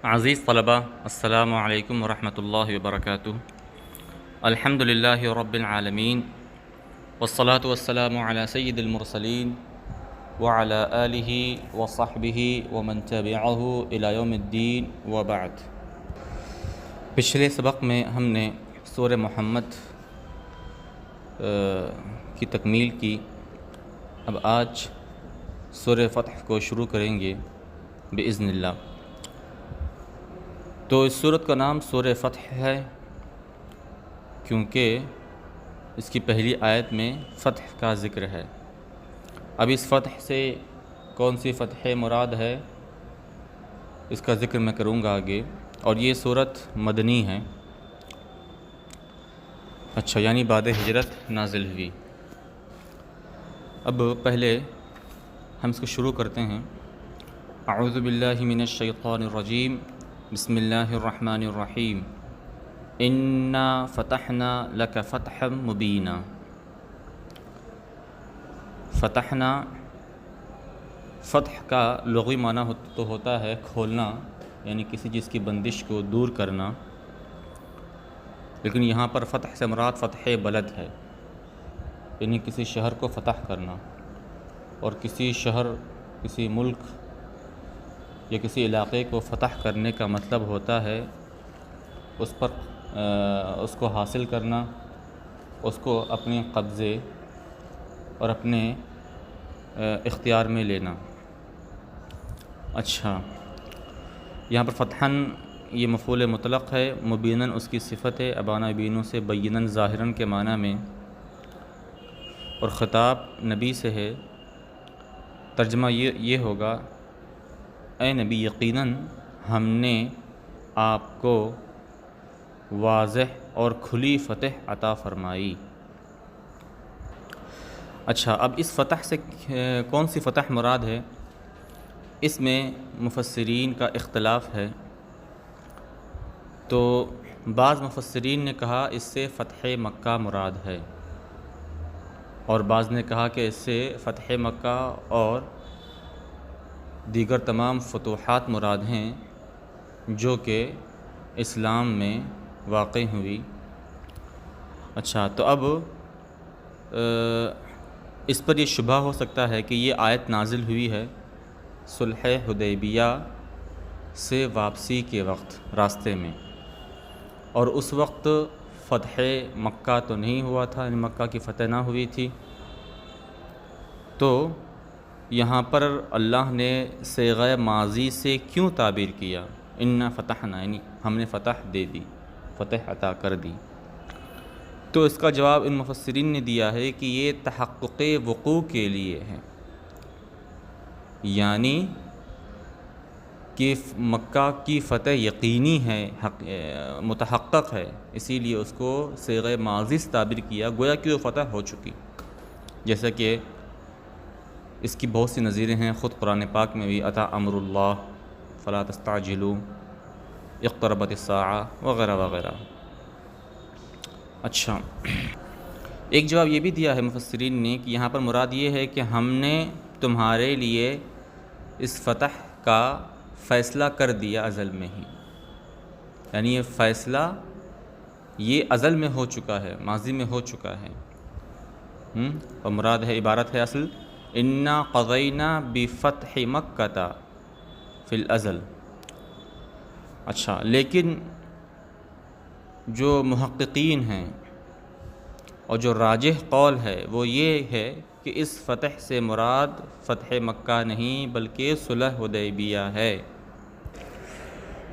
عزیز طلبہ، السلام علیکم ورحمۃ اللہ وبرکاتہ۔ الحمد للہ رب العالمین، والصلاة والسلام علی سید المرسلین وعلی آلہ وصحبہ ومن تبعہ الی یوم الدین وبعد۔ پچھلے سبق میں ہم نے سورہ محمد کی تکمیل کی۔ اب آج سورہ فتح کو شروع کریں گے بإذن اللہ۔ تو اس سورت کا نام سورہ فتح ہے کیونکہ اس کی پہلی آیت میں فتح کا ذکر ہے۔ اب اس فتح سے کون سی فتح مراد ہے اس کا ذکر میں کروں گا آگے، اور یہ سورت مدنی ہے۔ اچھا، یعنی بعد ہجرت نازل ہوئی۔ اب پہلے ہم اس کو شروع کرتے ہیں۔ اعوذ باللہ من الشیطان الرجیم، بسم اللہ الرحمن الرحیم۔ انا فتحنا لک فتحا مبینا۔ فتحنا، فتح کا لغوی معنی تو ہوتا ہے کھولنا، یعنی کسی چیز کی بندش کو دور کرنا، لیکن یہاں پر فتح سے مراد فتح بلد ہے، یعنی کسی شہر کو فتح کرنا۔ اور کسی شہر، کسی ملک یا کسی علاقے کو فتح کرنے کا مطلب ہوتا ہے اس پر اس کو حاصل کرنا، اس کو اپنے قبضے اور اپنے اختیار میں لینا۔ اچھا، یہاں پر فتحاً یہ مفعول مطلق ہے، مبیناً اس کی صفت ہے، ابانا یبینو سے بیناً ظاہراً کے معنی میں، اور خطاب نبی سے ہے۔ ترجمہ یہ ہوگا، اے نبی، یقیناً ہم نے آپ کو واضح اور کھلی فتح عطا فرمائی۔ اچھا، اب اس فتح سے کون سی فتح مراد ہے، اس میں مفسرین کا اختلاف ہے۔ تو بعض مفسرین نے کہا اس سے فتح مکہ مراد ہے، اور بعض نے کہا کہ اس سے فتح مکہ اور دیگر تمام فتوحات مراد ہیں جو کہ اسلام میں واقع ہوئی۔ اچھا، تو اب اس پر یہ شبہ ہو سکتا ہے کہ یہ آیت نازل ہوئی ہے صلح حدیبیہ سے واپسی کے وقت راستے میں، اور اس وقت فتح مکہ تو نہیں ہوا تھا، یعنی مکہ کی فتح نہ ہوئی تھی۔ تو یہاں پر اللہ نے صیغہ ماضی سے کیوں تعبیر کیا، انا فتحنا، یعنی ہم نے فتح دے دی، فتح عطا کر دی؟ تو اس کا جواب ان مفسرین نے دیا ہے کہ یہ تحقق وقوع کے لیے ہے، یعنی کہ مکہ کی فتح یقینی ہے، متحقق ہے، اسی لیے اس کو صیغہ ماضی سے تعبیر کیا، گویا کہ وہ فتح ہو چکی۔ جیسا کہ اس کی بہت سی نظیریں ہیں، خود قرآن پاک میں بھی، اتی امر اللہ فلا تستعجلوا، اقتربت الساعہ، وغیرہ وغیرہ۔ اچھا، ایک جواب یہ بھی دیا ہے مفسرین نے کہ یہاں پر مراد یہ ہے کہ ہم نے تمہارے لیے اس فتح کا فیصلہ کر دیا ازل میں ہی، یعنی یہ فیصلہ یہ ازل میں ہو چکا ہے، ماضی میں ہو چکا ہے۔ اور مراد ہے، عبارت ہے اصل، انا قضینا بفتح مکہ فی الازل۔ اچھا، لیکن جو محققین ہیں اور جو راجح قول ہے وہ یہ ہے کہ اس فتح سے مراد فتح مکہ نہیں بلکہ صلح حدیبیہ ہے۔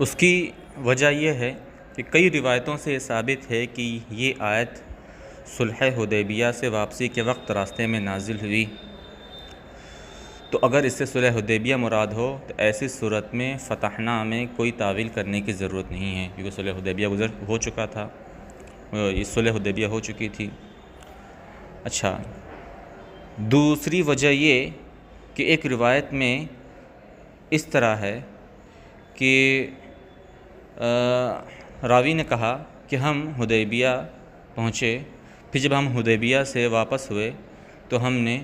اس کی وجہ یہ ہے کہ کئی روایتوں سے یہ ثابت ہے کہ یہ آیت صلح حدیبیہ سے واپسی کے وقت راستے میں نازل ہوئی۔ تو اگر اس سے صلح حدیبیہ مراد ہو تو ایسی صورت میں فتحنا میں کوئی تعویل کرنے کی ضرورت نہیں ہے، کیونکہ صلح حدیبیہ ہو چکا تھا، یہ صلح حدیبیہ ہو چکی تھی۔ اچھا، دوسری وجہ یہ کہ ایک روایت میں اس طرح ہے کہ راوی نے کہا کہ ہم حدیبیہ پہنچے، پھر جب ہم حدیبیہ سے واپس ہوئے تو ہم نے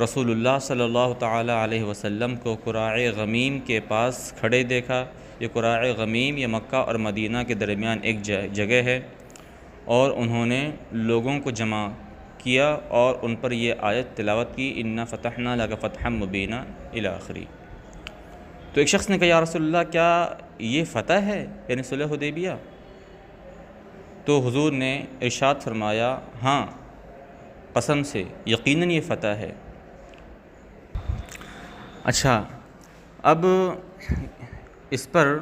رسول اللہ صلی اللہ تعالیٰ علیہ وسلم کو قراع غمیم کے پاس کھڑے دیکھا یہ قراء غمیم یہ مکہ اور مدینہ کے درمیان ایک جگہ ہے، اور انہوں نے لوگوں کو جمع کیا اور ان پر یہ آیت تلاوت کی، انا فتحنا لک فتحا مبینا الی آخری۔ تو ایک شخص نے کہا یا رسول اللہ کیا یہ فتح ہے، یعنی صلح حدیبیہ؟ تو حضور نے ارشاد فرمایا ہاں قسم سے یقیناً یہ فتح ہے۔ اچھا، اب اس پر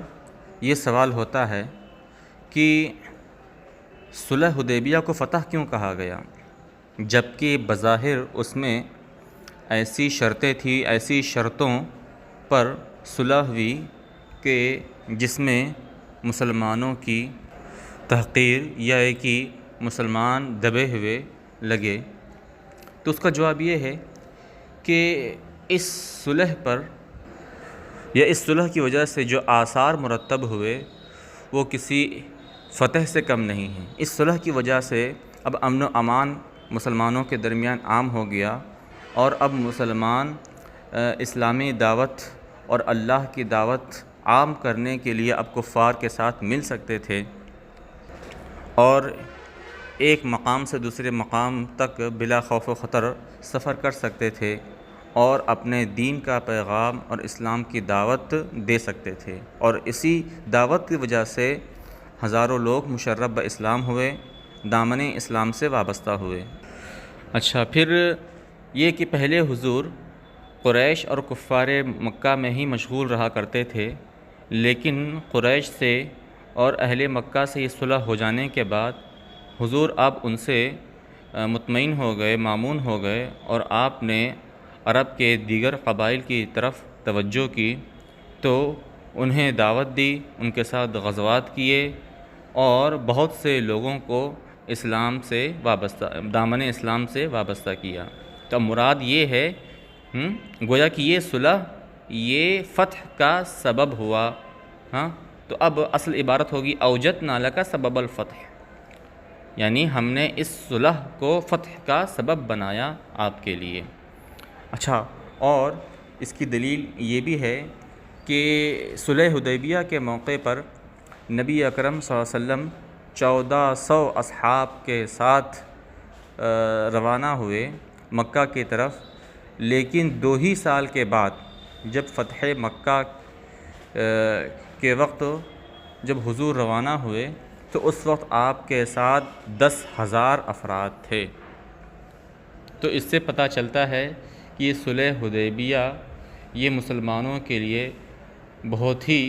یہ سوال ہوتا ہے کہ صلح حدیبیہ کو فتح کیوں کہا گیا، جبکہ بظاہر اس میں ایسی شرطیں تھیں، ایسی شرطوں پر صلح ہوئی کہ جس میں مسلمانوں کی تحقیر یا کہ مسلمان دبے ہوئے لگے؟ تو اس کا جواب یہ ہے کہ اس صلح پر یا اس صلح کی وجہ سے جو آثار مرتب ہوئے وہ کسی فتح سے کم نہیں ہیں۔ اس صلح کی وجہ سے اب امن و امان مسلمانوں کے درمیان عام ہو گیا، اور اب مسلمان اسلامی دعوت اور اللہ کی دعوت عام کرنے کے لیے اب کفار کے ساتھ مل سکتے تھے، اور ایک مقام سے دوسرے مقام تک بلا خوف و خطر سفر کر سکتے تھے، اور اپنے دین کا پیغام اور اسلام کی دعوت دے سکتے تھے، اور اسی دعوت کی وجہ سے ہزاروں لوگ مشرف بہ اسلام ہوئے، دامن اسلام سے وابستہ ہوئے۔ اچھا، پھر یہ کہ پہلے حضور قریش اور کفار مکہ میں ہی مشغول رہا کرتے تھے، لیکن قریش سے اور اہل مکہ سے یہ صلح ہو جانے کے بعد حضور اب ان سے مطمئن ہو گئے، مامون ہو گئے، اور آپ نے عرب کے دیگر قبائل کی طرف توجہ کی، تو انہیں دعوت دی، ان کے ساتھ غزوات کیے، اور بہت سے لوگوں کو اسلام سے وابستہ، دامن اسلام سے وابستہ کیا۔ تو مراد یہ ہے گویا کہ یہ صلح یہ فتح کا سبب ہوا۔ ہاں، تو اب اصل عبارت ہوگی اوجدنا لک سبب الفتح، یعنی ہم نے اس صلح کو فتح کا سبب بنایا آپ کے لیے۔ اچھا، اور اس کی دلیل یہ بھی ہے کہ صلح حدیبیہ کے موقع پر نبی اکرم صلی اللہ علیہ وسلم 1400 اصحاب کے ساتھ روانہ ہوئے مکہ کی طرف، لیکن 2 ہی سال کے بعد جب فتح مکہ کے وقت جب حضور روانہ ہوئے تو اس وقت آپ کے ساتھ 10,000 افراد تھے۔ تو اس سے پتہ چلتا ہے کہ یہ صلح حدیبیہ یہ مسلمانوں کے لیے بہت ہی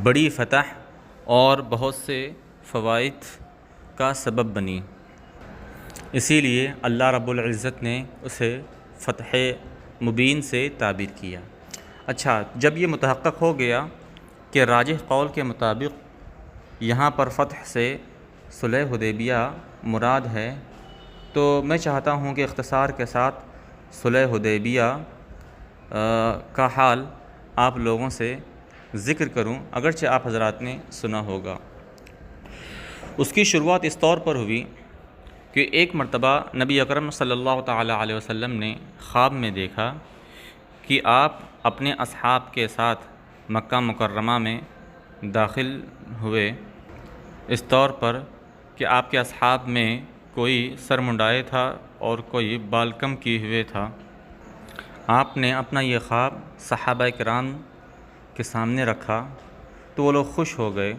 بڑی فتح اور بہت سے فوائد کا سبب بنی، اسی لیے اللہ رب العزت نے اسے فتح مبین سے تعبیر کیا۔ اچھا، جب یہ متحقق ہو گیا کہ راجح قول کے مطابق یہاں پر فتح سے صلح حدیبیہ مراد ہے، تو میں چاہتا ہوں کہ اختصار کے ساتھ صلح حدیبیہ کا حال آپ لوگوں سے ذکر کروں، اگرچہ آپ حضرات نے سنا ہوگا۔ اس کی شروعات اس طور پر ہوئی کہ ایک مرتبہ نبی اکرم صلی اللہ تعالیٰ علیہ وسلم نے خواب میں دیکھا کہ آپ اپنے اصحاب کے ساتھ مکہ مکرمہ میں داخل ہوئے، اس طور پر کہ آپ کے اصحاب میں کوئی سر منڈائے تھا اور کوئی بال کم کیے ہوئے تھا۔ آپ نے اپنا یہ خواب صحابہ کرام کے سامنے رکھا تو وہ لوگ خوش ہو گئے،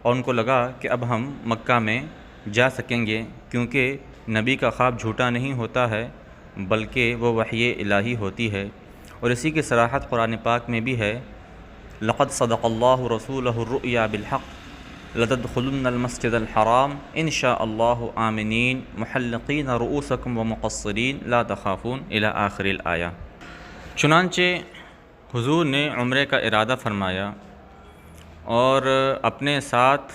اور ان کو لگا کہ اب ہم مکہ میں جا سکیں گے، کیونکہ نبی کا خواب جھوٹا نہیں ہوتا ہے بلکہ وہ وحی الہی ہوتی ہے، اور اسی کی صراحت قرآن پاک میں بھی ہے، لقد صدق اللہ رسولہ الرؤیا بالحق لتدخلن المسجد الحرام ان شاء اللہ آمنین محلقین رؤوسکم ومقصرین لا تخافون الی آخر الآیہ۔ چنانچہ حضور نے عمرے کا ارادہ فرمایا اور اپنے ساتھ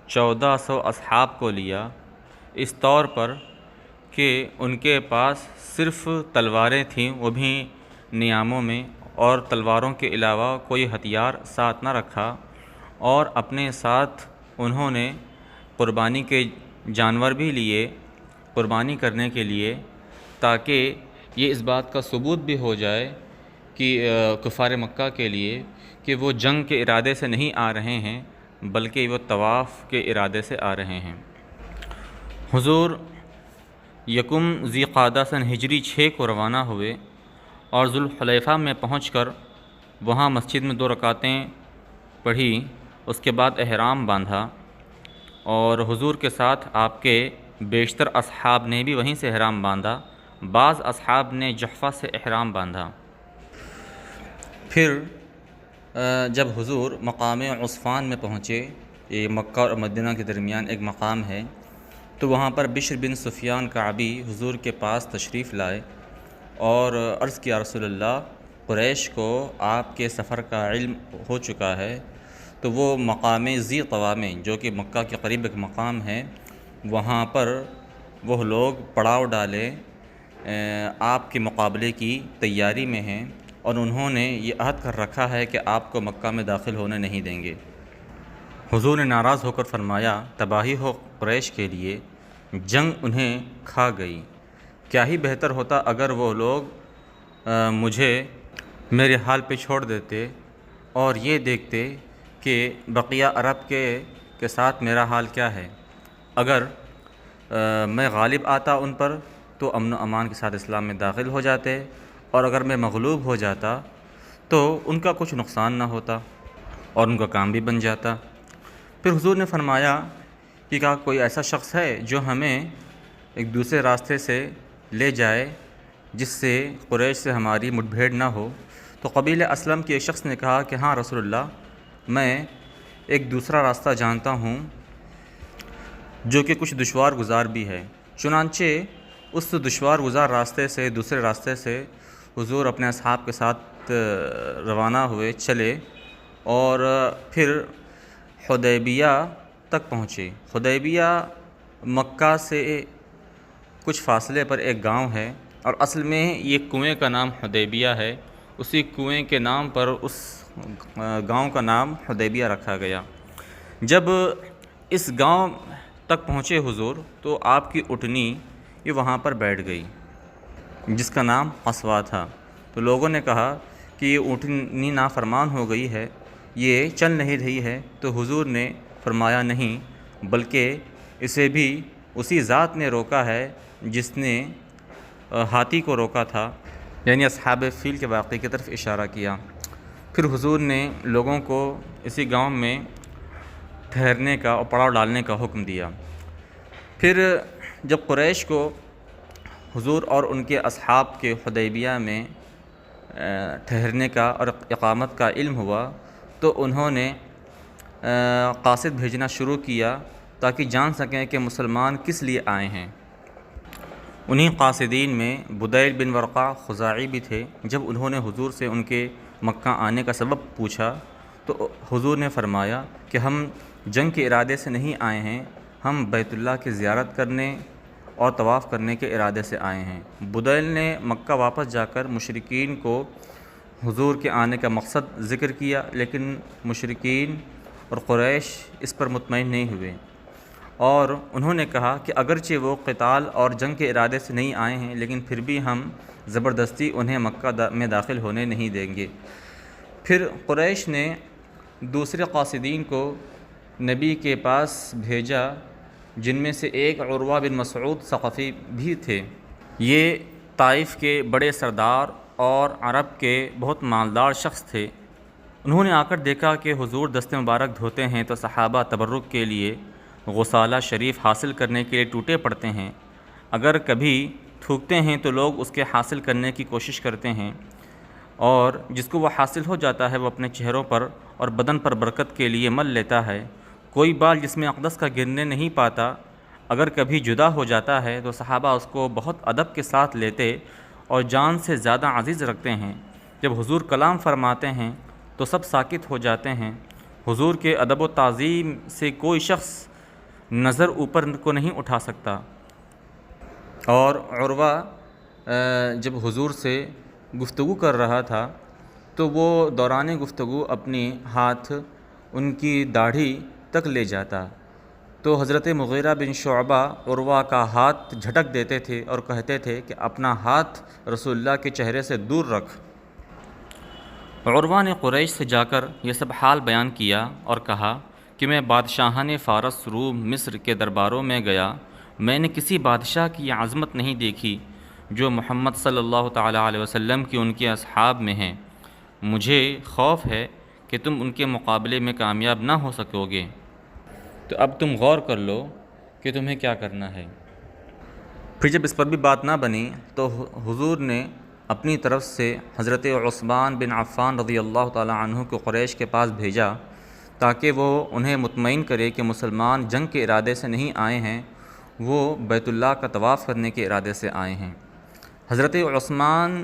1400 اصحاب کو لیا، اس طور پر کہ ان کے پاس صرف تلواریں تھیں، وہ بھی نیاموں میں، اور تلواروں کے علاوہ کوئی ہتھیار ساتھ نہ رکھا، اور اپنے ساتھ انہوں نے قربانی کے جانور بھی لیے قربانی کرنے کے لیے، تاکہ یہ اس بات کا ثبوت بھی ہو جائے کہ کفار مکہ کے لیے کہ وہ جنگ کے ارادے سے نہیں آ رہے ہیں بلکہ وہ طواف کے ارادے سے آ رہے ہیں۔ حضور یکم ذی قعدہ سن ہجری 6 کو روانہ ہوئے اور ذوالحلیفہ میں پہنچ کر وہاں مسجد میں 2 رکعتیں پڑھی، اس کے بعد احرام باندھا، اور حضور کے ساتھ آپ کے بیشتر اصحاب نے بھی وہیں سے احرام باندھا، بعض اصحاب نے جحفہ سے احرام باندھا۔ پھر جب حضور مقام عصفان میں پہنچے، یہ مکہ اور مدینہ کے درمیان ایک مقام ہے، تو وہاں پر بشر بن سفیان کعبی حضور کے پاس تشریف لائے اور عرض کیا رسول اللہ، قریش کو آپ کے سفر کا علم ہو چکا ہے، تو وہ مقام ذی طویٰ میں، جو کہ مکہ کے قریب ایک مقام ہے، وہاں پر وہ لوگ پڑاؤ ڈالے آپ کے مقابلے کی تیاری میں ہیں، اور انہوں نے یہ عہد کر رکھا ہے کہ آپ کو مکہ میں داخل ہونے نہیں دیں گے۔ حضور نے ناراض ہو کر فرمایا، تباہی ہو قریش کے لیے، جنگ انہیں کھا گئی، کیا ہی بہتر ہوتا اگر وہ لوگ مجھے میرے حال پہ چھوڑ دیتے اور یہ دیکھتے کہ بقیہ عرب کے ساتھ میرا حال کیا ہے۔ اگر میں غالب آتا ان پر تو امن و امان کے ساتھ اسلام میں داخل ہو جاتے، اور اگر میں مغلوب ہو جاتا تو ان کا کچھ نقصان نہ ہوتا اور ان کا کام بھی بن جاتا۔ پھر حضور نے فرمایا کہ کیا کوئی ایسا شخص ہے جو ہمیں ایک دوسرے راستے سے لے جائے جس سے قریش سے ہماری مٹ بھیڑ نہ ہو؟ تو قبیلہ اسلم کے ایک شخص نے کہا کہ ہاں رسول اللہ، میں ایک دوسرا راستہ جانتا ہوں جو کہ کچھ دشوار گزار بھی ہے۔ چنانچہ اس دشوار گزار راستے سے، دوسرے راستے سے حضور اپنے اصحاب کے ساتھ روانہ ہوئے، چلے، اور پھر حدیبیہ تک پہنچے۔ حدیبیہ مکہ سے کچھ فاصلے پر ایک گاؤں ہے، اور اصل میں یہ کنویں کا نام حدیبیہ ہے، اسی کنویں کے نام پر اس گاؤں کا نام حدیبیہ رکھا گیا۔ جب اس گاؤں تک پہنچے حضور تو آپ کی اٹھنی یہ وہاں پر بیٹھ گئی جس کا نام قصوہ تھا۔ تو لوگوں نے کہا کہ یہ اٹھنی نافرمان ہو گئی ہے، یہ چل نہیں رہی ہے۔ تو حضور نے فرمایا نہیں، بلکہ اسے بھی اسی ذات نے روکا ہے جس نے ہاتھی کو روکا تھا، یعنی اصحاب فیل کے واقعے کی طرف اشارہ کیا۔ پھر حضور نے لوگوں کو اسی گاؤں میں ٹھہرنے کا اور پڑاؤ ڈالنے کا حکم دیا۔ پھر جب قریش کو حضور اور ان کے اصحاب کے حدیبیہ میں ٹھہرنے کا اور اقامت کا علم ہوا تو انہوں نے قاصد بھیجنا شروع کیا تاکہ جان سکیں کہ مسلمان کس لیے آئے ہیں۔ انہیں قاصدین میں بدیل بن ورقہ خزاعی بھی تھے۔ جب انہوں نے حضور سے ان کے مکہ آنے کا سبب پوچھا تو حضور نے فرمایا کہ ہم جنگ کے ارادے سے نہیں آئے ہیں، ہم بیت اللہ کی زیارت کرنے اور طواف کرنے کے ارادے سے آئے ہیں۔ بدیل نے مکہ واپس جا کر مشرکین کو حضور کے آنے کا مقصد ذکر کیا، لیکن مشرکین اور قریش اس پر مطمئن نہیں ہوئے، اور انہوں نے کہا کہ اگرچہ وہ قتال اور جنگ کے ارادے سے نہیں آئے ہیں لیکن پھر بھی ہم زبردستی انہیں مکہ میں داخل ہونے نہیں دیں گے۔ پھر قریش نے دوسرے قاصدین کو نبی کے پاس بھیجا، جن میں سے ایک عروہ بن مسعود ثقفی بھی تھے۔ یہ طائف کے بڑے سردار اور عرب کے بہت مالدار شخص تھے۔ انہوں نے آ کر دیکھا کہ حضور دست مبارک دھوتے ہیں تو صحابہ تبرک کے لیے غسالہ شریف حاصل کرنے کے لیے ٹوٹے پڑتے ہیں، اگر کبھی تھوکتے ہیں تو لوگ اس کے حاصل کرنے کی کوشش کرتے ہیں، اور جس کو وہ حاصل ہو جاتا ہے وہ اپنے چہروں پر اور بدن پر برکت کے لیے مل لیتا ہے۔ کوئی بال جس میں اقدس کا گرنے نہیں پاتا، اگر کبھی جدا ہو جاتا ہے تو صحابہ اس کو بہت ادب کے ساتھ لیتے اور جان سے زیادہ عزیز رکھتے ہیں۔ جب حضور کلام فرماتے ہیں تو سب ساکت ہو جاتے ہیں۔ حضور کے ادب و تعظیم سے کوئی شخص نظر اوپر کو نہیں اٹھا سکتا۔ اور عروہ جب حضور سے گفتگو کر رہا تھا تو وہ دوران گفتگو اپنی ہاتھ ان کی داڑھی تک لے جاتا، تو حضرت مغیرہ بن شعبہ عروہ کا ہاتھ جھٹک دیتے تھے اور کہتے تھے کہ اپنا ہاتھ رسول اللہ کے چہرے سے دور رکھ۔ عروہ نے قریش سے جا کر یہ سب حال بیان کیا اور کہا کہ میں بادشاہان فارس، روم، مصر کے درباروں میں گیا، میں نے کسی بادشاہ کی یہ عظمت نہیں دیکھی جو محمد صلی اللہ تعالیٰ علیہ وسلم کی ان کے اصحاب میں ہیں۔ مجھے خوف ہے کہ تم ان کے مقابلے میں کامیاب نہ ہو سکو گے، تو اب تم غور کر لو کہ تمہیں کیا کرنا ہے۔ پھر جب اس پر بھی بات نہ بنی تو حضور نے اپنی طرف سے حضرت عثمان بن عفان رضی اللہ تعالیٰ عنہ کو قریش کے پاس بھیجا تاکہ وہ انہیں مطمئن کرے کہ مسلمان جنگ کے ارادے سے نہیں آئے ہیں، وہ بیت اللہ کا طواف کرنے کے ارادے سے آئے ہیں۔ حضرت عثمان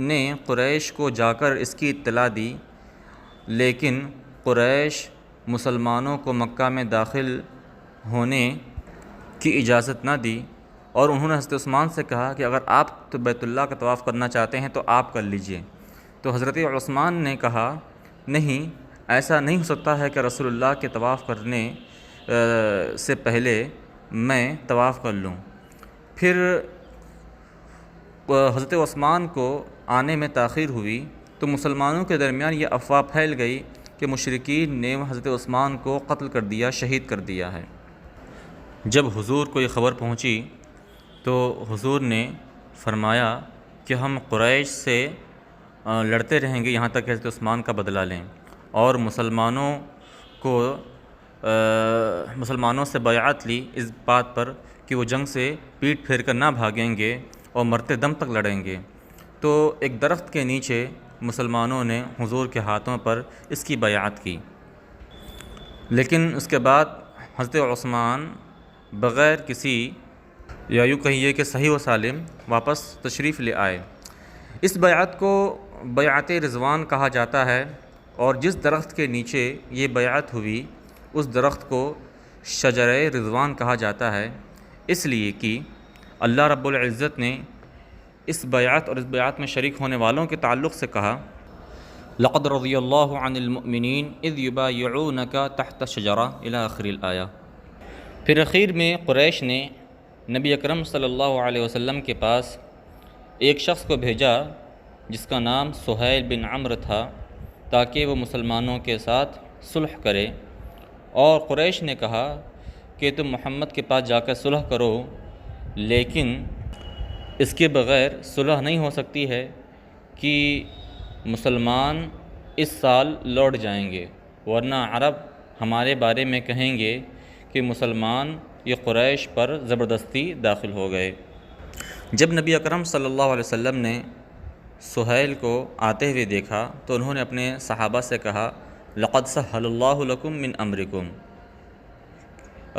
نے قریش کو جا کر اس کی اطلاع دی، لیکن قریش مسلمانوں کو مکہ میں داخل ہونے کی اجازت نہ دی، اور انہوں نے حضرت عثمان سے کہا کہ اگر آپ تو بیت اللہ کا طواف کرنا چاہتے ہیں تو آپ کر لیجئے۔ تو حضرت عثمان نے کہا نہیں، ایسا نہیں ہو سکتا ہے کہ رسول اللہ کے طواف کرنے سے پہلے میں طواف کر لوں۔ پھر حضرت عثمان کو آنے میں تاخیر ہوئی تو مسلمانوں کے درمیان یہ افواہ پھیل گئی کہ مشرکین نے حضرت عثمان کو قتل کر دیا، شہید کر دیا ہے۔ جب حضور کو یہ خبر پہنچی تو حضور نے فرمایا کہ ہم قریش سے لڑتے رہیں گے یہاں تک کہ حضرت عثمان کا بدلہ لیں، اور مسلمانوں سے بیعت لی اس بات پر کہ وہ جنگ سے پیٹ پھیر کر نہ بھاگیں گے اور مرتے دم تک لڑیں گے۔ تو ایک درخت کے نیچے مسلمانوں نے حضور کے ہاتھوں پر اس کی بیعت کی، لیکن اس کے بعد حضرت عثمان بغیر کسی، یا یوں کہیے کہ صحیح و سالم واپس تشریف لے آئے۔ اس بیعت کو بیعت رضوان کہا جاتا ہے، اور جس درخت کے نیچے یہ بیعت ہوئی اس درخت کو شجرہ رضوان کہا جاتا ہے، اس لیے کہ اللہ رب العزت نے اس بیعت اور اس بیعت میں شریک ہونے والوں کے تعلق سے کہا لقد رضی اللہ عن المؤمنین اذ یبایعونک تحت الشجرہ الی آخر الآیہ۔ پھر اخیر میں قریش نے نبی اکرم صلی اللہ علیہ وسلم کے پاس ایک شخص کو بھیجا جس کا نام سہیل بن عمرو تھا تاکہ وہ مسلمانوں کے ساتھ صلح کرے، اور قریش نے کہا کہ تم محمد کے پاس جا کر صلح کرو، لیکن اس کے بغیر صلح نہیں ہو سکتی ہے کہ مسلمان اس سال لوٹ جائیں گے، ورنہ عرب ہمارے بارے میں کہیں گے کہ مسلمان یہ قریش پر زبردستی داخل ہو گئے۔ جب نبی اکرم صلی اللہ علیہ وسلم نے سہیل کو آتے ہوئے دیکھا تو انہوں نے اپنے صحابہ سے کہا لقد سہل اللہ لکم من امرکم،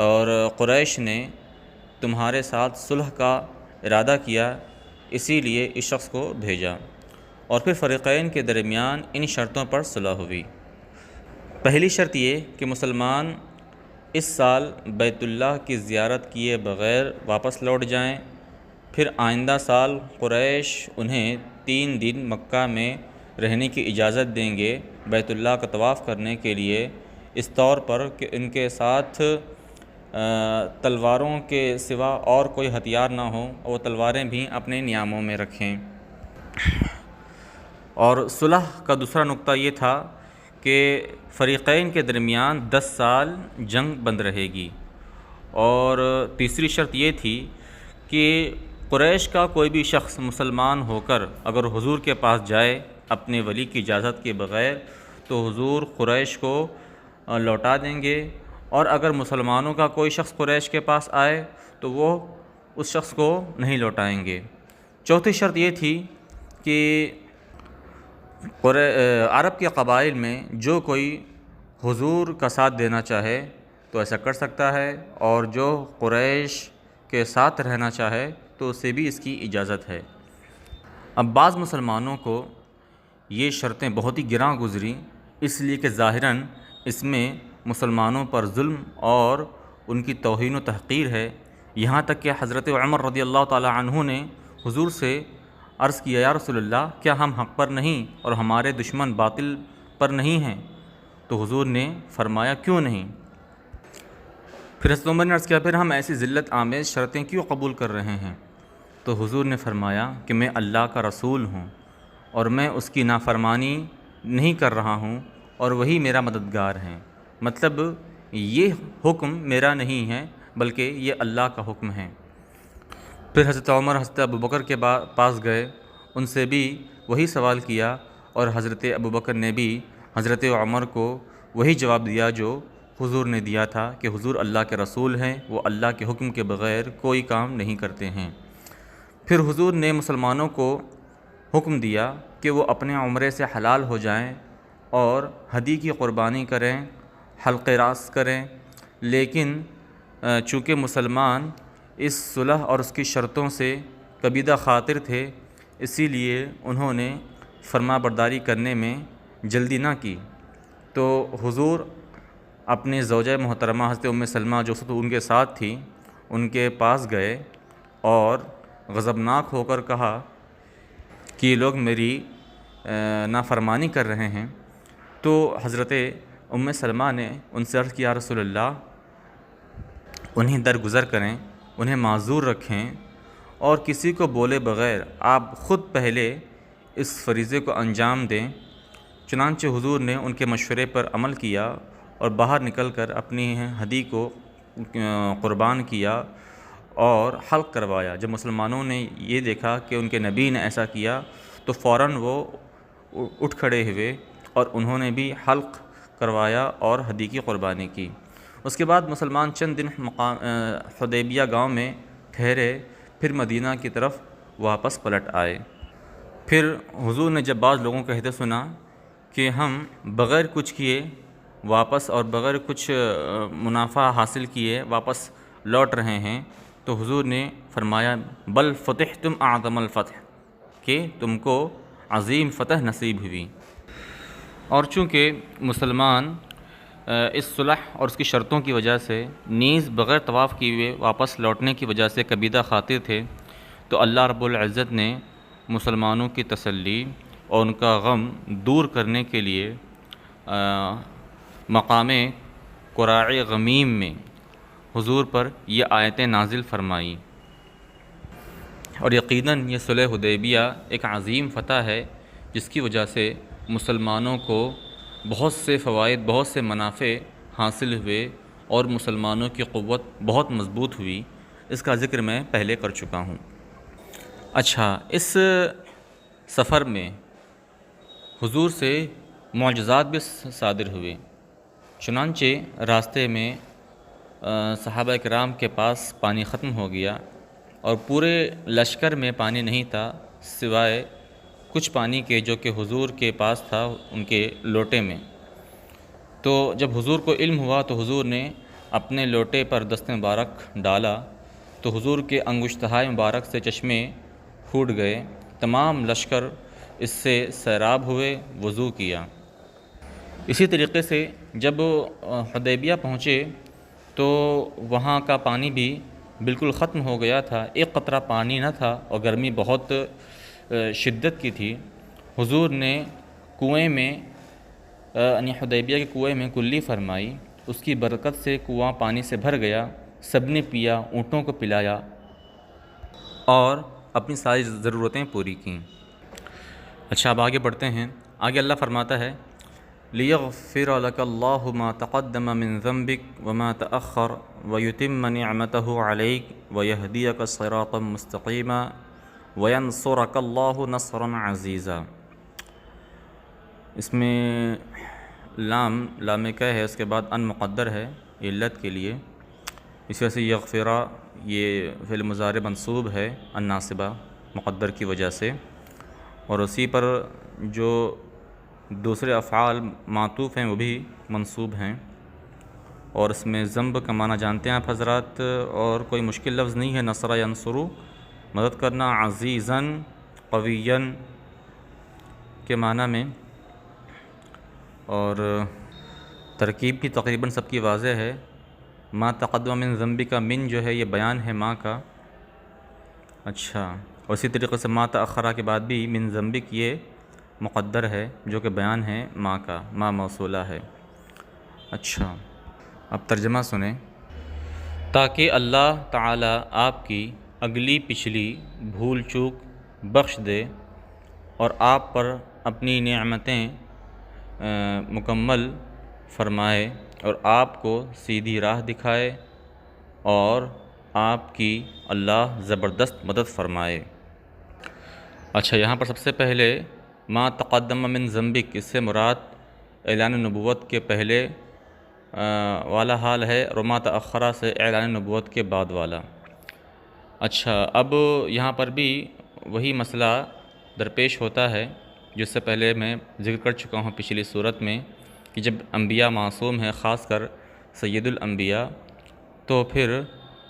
اور قریش نے تمہارے ساتھ صلح کا ارادہ کیا، اسی لیے اس شخص کو بھیجا۔ اور پھر فریقین کے درمیان ان شرطوں پر صلح ہوئی۔ پہلی شرط یہ کہ مسلمان اس سال بیت اللہ کی زیارت کیے بغیر واپس لوٹ جائیں، پھر آئندہ سال قریش انہیں 3 دن مکہ میں رہنے کی اجازت دیں گے بیت اللہ کا طواف کرنے کے لیے، اس طور پر کہ ان کے ساتھ تلواروں کے سوا اور کوئی ہتھیار نہ ہو، اور وہ تلواریں بھی اپنے نیاموں میں رکھیں۔ اور صلح کا دوسرا نقطہ یہ تھا کہ فریقین کے درمیان 10 سال جنگ بند رہے گی، اور تیسری شرط یہ تھی کہ قریش کا کوئی بھی شخص مسلمان ہو کر اگر حضور کے پاس جائے اپنے ولی کی اجازت کے بغیر تو حضور قریش کو لوٹا دیں گے، اور اگر مسلمانوں کا کوئی شخص قریش کے پاس آئے تو وہ اس شخص کو نہیں لوٹائیں گے۔ چوتھی شرط یہ تھی کہ عرب کے قبائل میں جو کوئی حضور کا ساتھ دینا چاہے تو ایسا کر سکتا ہے، اور جو قریش کے ساتھ رہنا چاہے تو اسے بھی اس کی اجازت ہے۔ اب بعض مسلمانوں کو یہ شرطیں بہت ہی گراں گزری، اس لیے کہ ظاہراً اس میں مسلمانوں پر ظلم اور ان کی توہین و تحقیر ہے، یہاں تک کہ حضرت عمر رضی اللہ تعالی عنہ نے حضور سے عرض کیا یا رسول اللہ کیا ہم حق پر نہیں اور ہمارے دشمن باطل پر نہیں ہیں؟ تو حضور نے فرمایا کیوں نہیں؟ پھر حضرت عمر نے عرض کیا پھر ہم ایسی ذلت آمیز شرطیں کیوں قبول کر رہے ہیں؟ تو حضور نے فرمایا کہ میں اللہ کا رسول ہوں اور میں اس کی نافرمانی نہیں کر رہا ہوں اور وہی میرا مددگار ہیں۔ مطلب یہ حکم میرا نہیں ہے بلکہ یہ اللہ کا حکم ہے۔ پھر حضرت عمر حضرت ابوبکر کے پاس گئے، ان سے بھی وہی سوال کیا، اور حضرت ابوبکر نے بھی حضرت عمر کو وہی جواب دیا جو حضور نے دیا تھا کہ حضور اللہ کے رسول ہیں، وہ اللہ کے حکم کے بغیر کوئی کام نہیں کرتے ہیں۔ پھر حضور نے مسلمانوں کو حکم دیا کہ وہ اپنے عمرے سے حلال ہو جائیں اور ہدی کی قربانی کریں، حلق راس کریں، لیکن چونکہ مسلمان اس صلح اور اس کی شرطوں سے کبیدہ خاطر تھے، اسی لیے انہوں نے فرما برداری کرنے میں جلدی نہ کی۔ تو حضور اپنے زوجہ محترمہ حضرت ام سلمہ جو ان کے ساتھ تھی، ان کے پاس گئے اور غضبناک ہو کر کہا کہ یہ لوگ میری نافرمانی کر رہے ہیں۔ تو حضرت ام سلمہ نے ان سے عرض کیا، رسول اللہ انہیں درگزر کریں، انہیں معذور رکھیں اور کسی کو بولے بغیر آپ خود پہلے اس فریضے کو انجام دیں۔ چنانچہ حضور نے ان کے مشورے پر عمل کیا اور باہر نکل کر اپنی ہدی کو قربان کیا اور حلق کروایا۔ جب مسلمانوں نے یہ دیکھا کہ ان کے نبی نے ایسا کیا تو فوراً وہ اٹھ کھڑے ہوئے اور انہوں نے بھی حلق کروایا اور ہدی کی قربانی کی۔ اس کے بعد مسلمان چند دن حدیبیہ گاؤں میں ٹھہرے، پھر مدینہ کی طرف واپس پلٹ آئے۔ پھر حضور نے جب بعض لوگوں کہتے سنا کہ ہم بغیر کچھ کیے واپس اور بغیر کچھ منافع حاصل کیے واپس لوٹ رہے ہیں، تو حضور نے فرمایا بل فتحتم اعظم الفتح، کہ تم کو عظیم فتح نصیب ہوئی۔ اور چونکہ مسلمان اس صلح اور اس کی شرطوں کی وجہ سے نیز بغیر طواف کیے ہوئے واپس لوٹنے کی وجہ سے کبیدہ خاطر تھے، تو اللہ رب العزت نے مسلمانوں کی تسلی اور ان کا غم دور کرنے کے لیے مقام قراع غمیم میں حضور پر یہ آیتیں نازل فرمائیں۔ اور یقیناً یہ صلح حدیبیہ ایک عظیم فتح ہے جس کی وجہ سے مسلمانوں کو بہت سے فوائد، بہت سے منافع حاصل ہوئے اور مسلمانوں کی قوت بہت مضبوط ہوئی۔ اس کا ذکر میں پہلے کر چکا ہوں۔ اچھا، اس سفر میں حضور سے معجزات بھی صادر ہوئے۔ چنانچہ راستے میں صحابہ کرام کے پاس پانی ختم ہو گیا اور پورے لشکر میں پانی نہیں تھا سوائے کچھ پانی کے جو کہ حضور کے پاس تھا ان کے لوٹے میں۔ تو جب حضور کو علم ہوا تو حضور نے اپنے لوٹے پر دست مبارک ڈالا تو حضور کے انگشتہائے مبارک سے چشمے پھوٹ گئے، تمام لشکر اس سے سیراب ہوئے، وضو کیا۔ اسی طریقے سے جب حدیبیہ پہنچے تو وہاں کا پانی بھی بالکل ختم ہو گیا تھا، ایک قطرہ پانی نہ تھا اور گرمی بہت شدت کی تھی۔ حضور نے کنویں میں یعنی حدیبیہ کے کنویں میں کلی فرمائی، اس کی برکت سے کنواں پانی سے بھر گیا، سب نے پیا، اونٹوں کو پلایا اور اپنی ساری ضرورتیں پوری کیں۔ اچھا، اب آگے بڑھتے ہیں۔ آگے اللہ فرماتا ہے لِيَغْفِرَ لَكَ اللَّهُ مَا تَقَدَّمَ مِن ذَنبِكَ وَمَا تَأَخَّرَ وَيُتِمَّ نِعْمَتَهُ عَلَيْكَ وَيَهْدِيَكَ صِرَاطًا مُسْتَقِيمًا وَيَنصُرَكَ اللَّهُ نَصْرًا عَزِيزًا۔ اس میں لام کہ ہے، اس کے بعد ان مقدر ہے علت کے لیے، اس وجہ سے یغفرہ یہ فعل مضارع منصوب ہے ان ناصبہ مقدر کی وجہ سے، اور اسی پر جو دوسرے افعال معطوف ہیں وہ بھی منصوب ہیں، اور اس میں ذنب کا معنی جانتے ہیں آپ حضرات، اور کوئی مشکل لفظ نہیں ہے۔ نصر ینصر مدد کرنا، عزیزاً قویاً کے معنی میں، اور ترکیب بھی تقریباً سب کی واضح ہے۔ ما تقدم من ذنبک کا من جو ہے یہ بیان ہے ما کا۔ اچھا، اور اسی طریقے سے ما تأخرہ کے بعد بھی من ذنبک یہ مقدر ہے جو کہ بیان ہے ما کا، ما موصولہ ہے۔ اچھا، اب ترجمہ سنیں۔ تاکہ اللہ تعالی آپ کی اگلی پچھلی بھول چوک بخش دے اور آپ پر اپنی نعمتیں مکمل فرمائے اور آپ کو سیدھی راہ دکھائے اور آپ کی اللہ زبردست مدد فرمائے۔ اچھا، یہاں پر سب سے پہلے ما تقدم من ذنبک، اس سے مراد اعلان نبوت کے پہلے والا حال ہے، اور ما تأخرہ سے اعلان نبوت کے بعد والا۔ اچھا، اب یہاں پر بھی وہی مسئلہ درپیش ہوتا ہے جس سے پہلے میں ذکر کر چکا ہوں پچھلی صورت میں، کہ جب انبیاء معصوم ہیں، خاص کر سید الانبیاء، تو پھر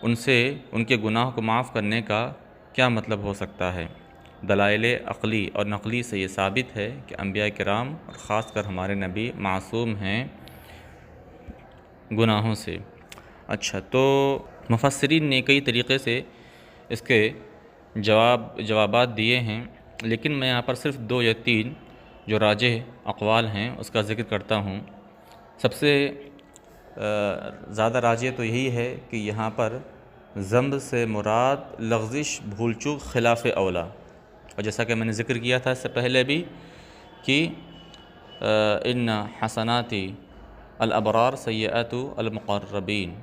ان سے ان کے گناہ کو معاف کرنے کا کیا مطلب ہو سکتا ہے؟ دلائل عقلی اور نقلی سے یہ ثابت ہے کہ انبیاء کرام اور خاص کر ہمارے نبی معصوم ہیں گناہوں سے۔ اچھا، تو مفسرین نے کئی طریقے سے اس کے جوابات دیے ہیں، لیکن میں یہاں پر صرف 2 یا 3 جو راجح اقوال ہیں اس کا ذکر کرتا ہوں۔ سب سے زیادہ راجح تو یہی ہے کہ یہاں پر ذنب سے مراد لغزش، بھول چوک، خلاف اولا، اور جیسا کہ میں نے ذکر کیا تھا اس سے پہلے بھی کہ ان حسناتی الابرار سیئات المقربین،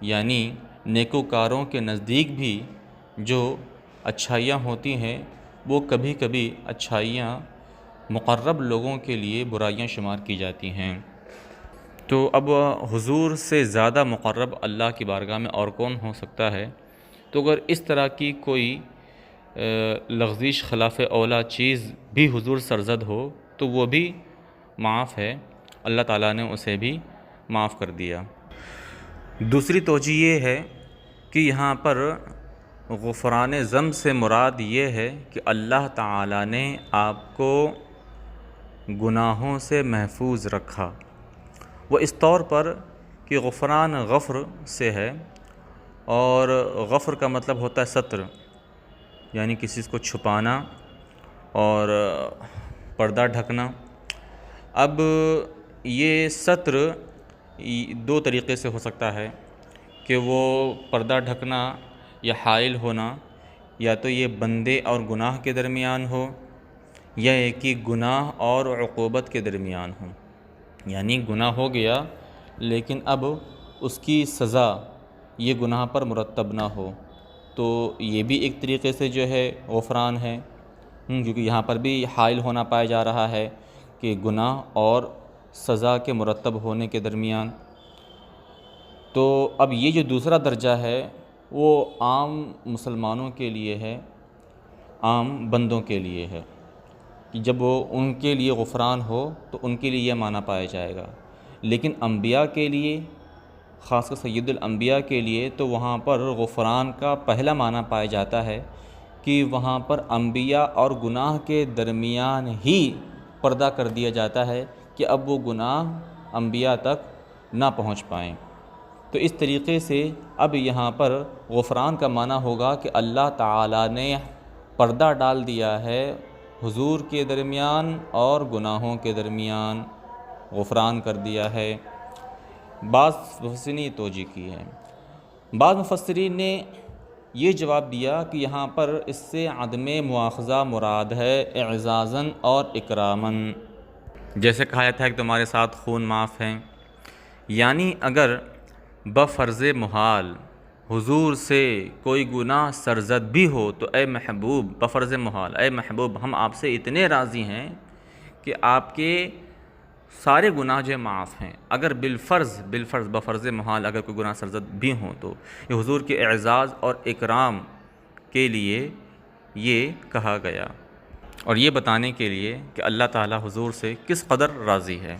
یعنی نیکوکاروں کے نزدیک بھی جو اچھائیاں ہوتی ہیں وہ کبھی کبھی اچھائیاں مقرب لوگوں کے لیے برائیاں شمار کی جاتی ہیں۔ تو اب حضور سے زیادہ مقرب اللہ کی بارگاہ میں اور کون ہو سکتا ہے؟ تو اگر اس طرح کی کوئی لغزش، خلاف اولا چیز بھی حضور سرزد ہو تو وہ بھی معاف ہے، اللہ تعالیٰ نے اسے بھی معاف کر دیا۔ دوسری توجہ یہ ہے کہ یہاں پر غفران ذنب سے مراد یہ ہے کہ اللہ تعالیٰ نے آپ کو گناہوں سے محفوظ رکھا، وہ اس طور پر کہ غفران غفر سے ہے، اور غفر کا مطلب ہوتا ہے ستر، یعنی کسی چیز کو چھپانا اور پردہ ڈھکنا۔ اب یہ ستر 2 طریقے سے ہو سکتا ہے کہ وہ پردہ ڈھکنا یا حائل ہونا، یا تو یہ بندے اور گناہ کے درمیان ہو، یا ایک ہی گناہ اور عقوبت کے درمیان ہو، یعنی گناہ ہو گیا لیکن اب اس کی سزا یہ گناہ پر مرتب نہ ہو، تو یہ بھی ایک طریقے سے جو ہے غفران ہے، کیونکہ یہاں پر بھی حائل ہونا پایا جا رہا ہے کہ گناہ اور سزا کے مرتب ہونے کے درمیان۔ تو اب یہ جو دوسرا درجہ ہے وہ عام مسلمانوں کے لیے ہے، عام بندوں کے لیے ہے، کہ جب وہ ان کے لیے غفران ہو تو ان کے لیے یہ معنی پایا جائے گا، لیکن انبیاء کے لیے، خاص کر سید الانبیاء کے لیے، تو وہاں پر غفران کا پہلا معنی پایا جاتا ہے کہ وہاں پر انبیاء اور گناہ کے درمیان ہی پردہ کر دیا جاتا ہے کہ اب وہ گناہ انبیاء تک نہ پہنچ پائیں۔ تو اس طریقے سے اب یہاں پر غفران کا معنی ہوگا کہ اللہ تعالیٰ نے پردہ ڈال دیا ہے حضور کے درمیان اور گناہوں کے درمیان، غفران کر دیا ہے۔ بعض مفسرین نے یہ توجہ کی ہے۔ بعض مفسرین نے یہ جواب دیا کہ یہاں پر اس سے عدم مواخذہ مراد ہے، اعزازاً اور اکراماً، جیسے کہا جاتا ہے کہ تمہارے ساتھ خون معاف ہیں، یعنی اگر بفرض محال حضور سے کوئی گناہ سرزد بھی ہو تو اے محبوب، بفرض محال، اے محبوب ہم آپ سے اتنے راضی ہیں کہ آپ کے سارے گناہ جو معاف ہیں۔ اگر بالفرض بفرض محال اگر کوئی گناہ سرزد بھی ہوں تو یہ حضور کے اعزاز اور اکرام کے لیے یہ کہا گیا، اور یہ بتانے کے لیے کہ اللہ تعالیٰ حضور سے کس قدر راضی ہے۔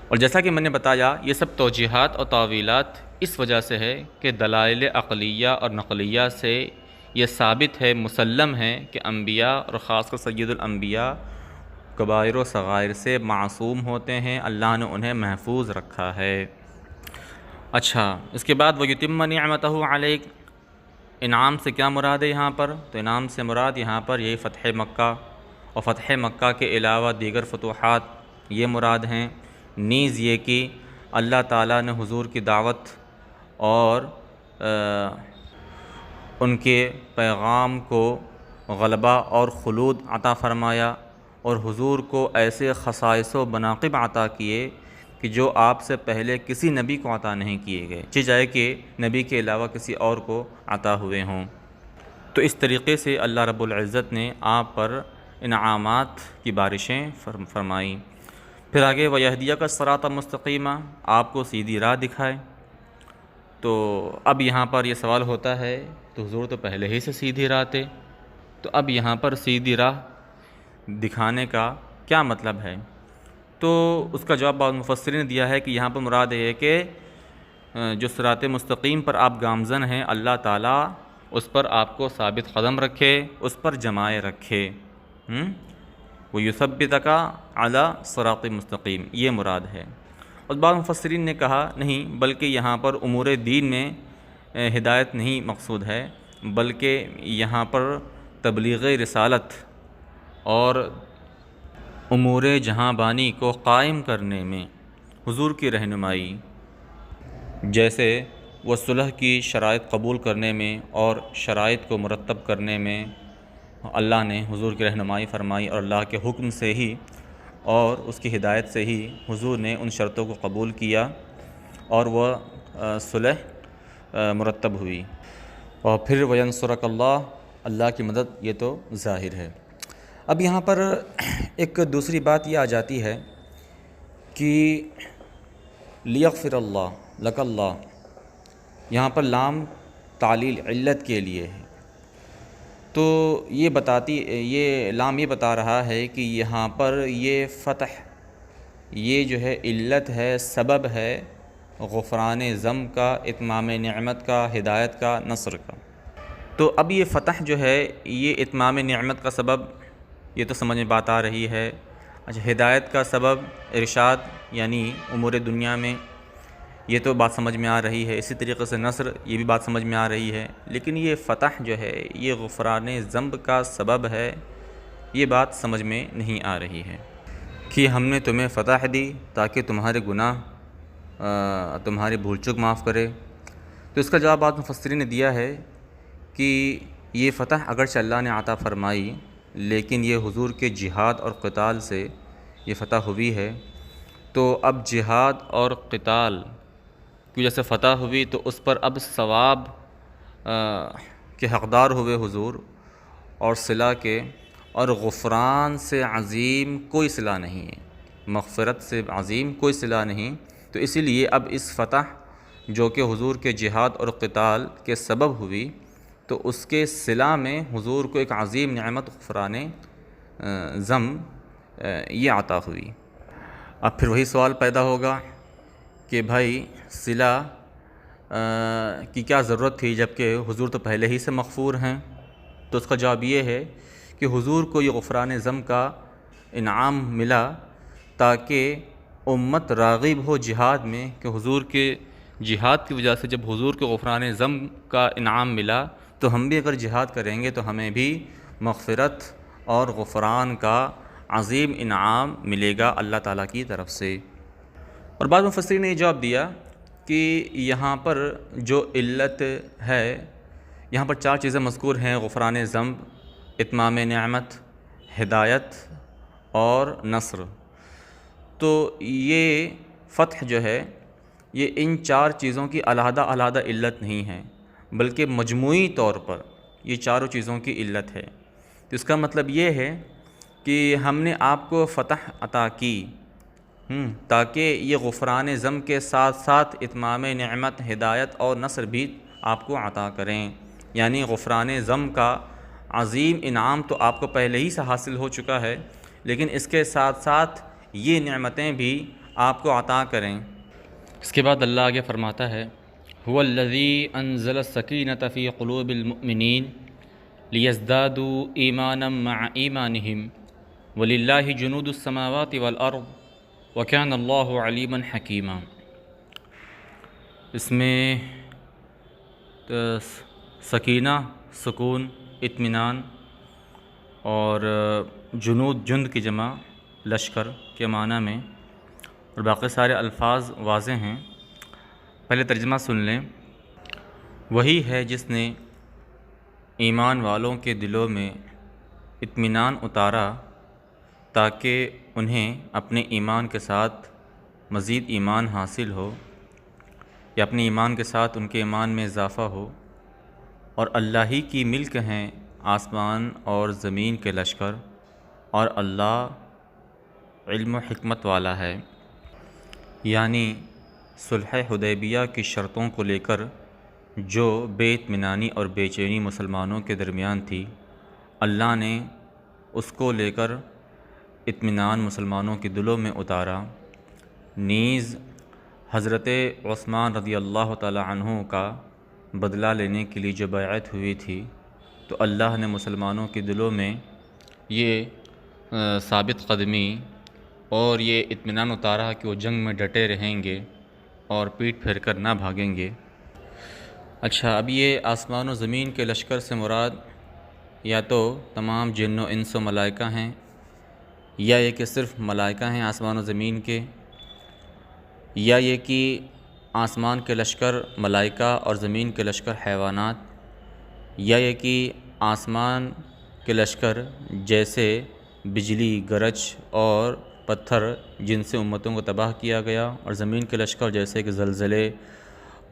اور جیسا کہ میں نے بتایا یہ سب توجیحات اور تعویلات اس وجہ سے ہے کہ دلائل عقلیہ اور نقلیہ سے یہ ثابت ہے، مسلم ہے کہ انبیاء اور خاص کر سید الانبیاء کبائر و صغائر سے معصوم ہوتے ہیں، اللہ نے انہیں محفوظ رکھا ہے۔ اچھا، اس کے بعد وَيُتِمَّ نِعْمَتَهُ عَلَيْكَ، انعام سے کیا مراد ہے یہاں پر؟ تو انعام سے مراد یہاں پر یہی فتح مکہ، اور فتح مکہ کے علاوہ دیگر فتوحات یہ مراد ہیں، نیز یہ کہ اللہ تعالیٰ نے حضور کی دعوت اور ان کے پیغام کو غلبہ اور خلود عطا فرمایا، اور حضور کو ایسے خصائص و مناقب عطا کیے کہ جو آپ سے پہلے کسی نبی کو عطا نہیں کیے گئے، چاہے کہ نبی کے علاوہ کسی اور کو عطا ہوئے ہوں۔ تو اس طریقے سے اللہ رب العزت نے آپ پر انعامات کی بارشیں فرمائیں۔ پھر آگے وَيَهْدِيَكَ الصِّرَاطَ مُسْتَقِيمًا، آپ کو سیدھی راہ دکھائے۔ تو اب یہاں پر یہ سوال ہوتا ہے تو حضور تو پہلے ہی سے سیدھی راہ تھے، تو اب یہاں پر سیدھی راہ دکھانے کا کیا مطلب ہے؟ تو اس کا جواب بعض مفسرین نے دیا ہے کہ یہاں پر مراد ہے کہ جو صراط مستقیم پر آپ گامزن ہیں، اللہ تعالیٰ اس پر آپ کو ثابت قدم رکھے، اس پر جمائے رکھے۔ وَيُثَبِّتَكَ عَلَى صِرَاطٍ مستقیم، یہ مراد ہے۔ اور بعض مفسرین نے کہا نہیں، بلکہ یہاں پر امور دین میں ہدایت نہیں مقصود ہے، بلکہ یہاں پر تبلیغ رسالت اور امور جہاں بانی کو قائم کرنے میں حضور کی رہنمائی، جیسے وہ صلح کی شرائط قبول کرنے میں اور شرائط کو مرتب کرنے میں اللہ نے حضور کی رہنمائی فرمائی، اور اللہ کے حکم سے ہی اور اس کی ہدایت سے ہی حضور نے ان شرطوں کو قبول کیا اور وہ صلح مرتب ہوئی۔ اور پھر وَيَنْصُرَكَ اللَّهُ، اللہ کی مدد یہ تو ظاہر ہے۔ اب یہاں پر ایک دوسری بات یہ آ جاتی ہے کہ لِيَغْفِرَ اللَّهُ لَكَ اللَّهُ، یہاں پر لام تعلیل علت کے لیے ہے، تو یہ لام یہ بتا رہا ہے کہ یہاں پر یہ فتح، یہ جو ہے علت ہے، سبب ہے غفران ذنب کا، اتمام نعمت کا، ہدایت کا، نصر کا۔ تو اب یہ فتح جو ہے یہ اتمام نعمت کا سبب، یہ تو سمجھ میں بات آ رہی ہے۔ اچھا، ہدایت کا سبب ارشاد یعنی امور دنیا میں، یہ تو بات سمجھ میں آ رہی ہے۔ اسی طریقے سے نصر، یہ بھی بات سمجھ میں آ رہی ہے۔ لیکن یہ فتح جو ہے یہ غفران ذنب کا سبب ہے، یہ بات سمجھ میں نہیں آ رہی ہے کہ ہم نے تمہیں فتح دی تاکہ تمہارے گناہ، تمہاری بھول چوک معاف کرے۔ تو اس کا جواب بعض مفسرین نے دیا ہے کہ یہ فتح اگرچہ اللہ نے عطا فرمائی، لیکن یہ حضور کے جہاد اور قتال سے یہ فتح ہوئی ہے۔ تو اب جہاد اور قتال کی وجہ سے فتح ہوئی، تو اس پر اب ثواب کے حقدار ہوئے حضور، اور صلہ کے، اور غفران سے عظیم کوئی صلہ نہیں ہے، مغفرت سے عظیم کوئی صلہ نہیں۔ تو اسی لیے اب اس فتح جو کہ حضور کے جہاد اور قتال کے سبب ہوئی، تو اس کے صلہ میں حضور کو ایک عظیم نعمت غفران ذنب یہ عطا ہوئی۔ اب پھر وہی سوال پیدا ہوگا کہ بھائی صلہ کی کیا ضرورت تھی جبکہ حضور تو پہلے ہی سے مغفور ہیں؟ تو اس کا جواب یہ ہے کہ حضور کو یہ غفران ذنب کا انعام ملا تاکہ امت راغب ہو جہاد میں، کہ حضور کے جہاد کی وجہ سے جب حضور کو غفران ذنب کا انعام ملا، تو ہم بھی اگر جہاد کریں گے تو ہمیں بھی مغفرت اور غفران کا عظیم انعام ملے گا اللہ تعالیٰ کی طرف سے۔ اور بعض مفسرین نے یہ جواب دیا کہ یہاں پر جو علت ہے، یہاں پر 4 چیزیں مذکور ہیں: غفران ذنب، اتمام نعمت، ہدایت اور نصر۔ تو یہ فتح جو ہے یہ ان 4 چیزوں کی علیحدہ علیحدہ علت نہیں ہے، بلکہ مجموعی طور پر یہ چاروں چیزوں کی علت ہے۔ تو اس کا مطلب یہ ہے کہ ہم نے آپ کو فتح عطا کی تاکہ یہ غفران ذنب کے ساتھ ساتھ اتمام نعمت، ہدایت اور نصر بھی آپ کو عطا کریں، یعنی غفران ذنب کا عظیم انعام تو آپ کو پہلے ہی سے حاصل ہو چکا ہے، لیکن اس کے ساتھ ساتھ یہ نعمتیں بھی آپ کو عطا کریں۔ اس کے بعد اللہ آگے فرماتا ہے: هو الذی انزل السکینة فی قلوب المؤمنین لیزدادوا ایمانا مع ایمانہم وللہ جنود السماوات والارض وکان اللہ علیما حکیما۔ اس میں سکینہ، سکون، اطمینان، اور جنود، جند کی جمع لشکر کے معنی میں، اور باقی سارے الفاظ واضح ہیں۔ پہلے ترجمہ سن لیں۔ وہی ہے جس نے ایمان والوں کے دلوں میں اطمینان اتارا تاکہ انہیں اپنے ایمان کے ساتھ مزید ایمان حاصل ہو یا اپنے ایمان کے ساتھ ان کے ایمان میں اضافہ ہو، اور اللہ ہی کی ملک ہیں آسمان اور زمین کے لشکر، اور اللہ علم و حکمت والا ہے۔ یعنی صلح حدیبیہ کی شرطوں کو لے کر جو بے اطمینانی اور بے چینی مسلمانوں کے درمیان تھی، اللہ نے اس کو لے کر اطمینان مسلمانوں کے دلوں میں اتارا۔ نیز حضرت عثمان رضی اللہ تعالی عنہ کا بدلہ لینے کے لیے جو بیعت ہوئی تھی، تو اللہ نے مسلمانوں کے دلوں میں یہ ثابت قدمی اور یہ اطمینان اتارا کہ وہ جنگ میں ڈٹے رہیں گے اور پیٹ پھیر کر نہ بھاگیں گے۔ اچھا، اب یہ آسمان و زمین کے لشکر سے مراد یا تو تمام جن و انس و ملائکہ ہیں، یا یہ کہ صرف ملائکہ ہیں آسمان و زمین کے، یا یہ کہ آسمان کے لشکر ملائکہ اور زمین کے لشکر حیوانات، یا یہ کہ آسمان کے لشکر جیسے بجلی، گرج اور پتھر جن سے امتوں کو تباہ کیا گیا، اور زمین کے لشکر جیسے کہ زلزلے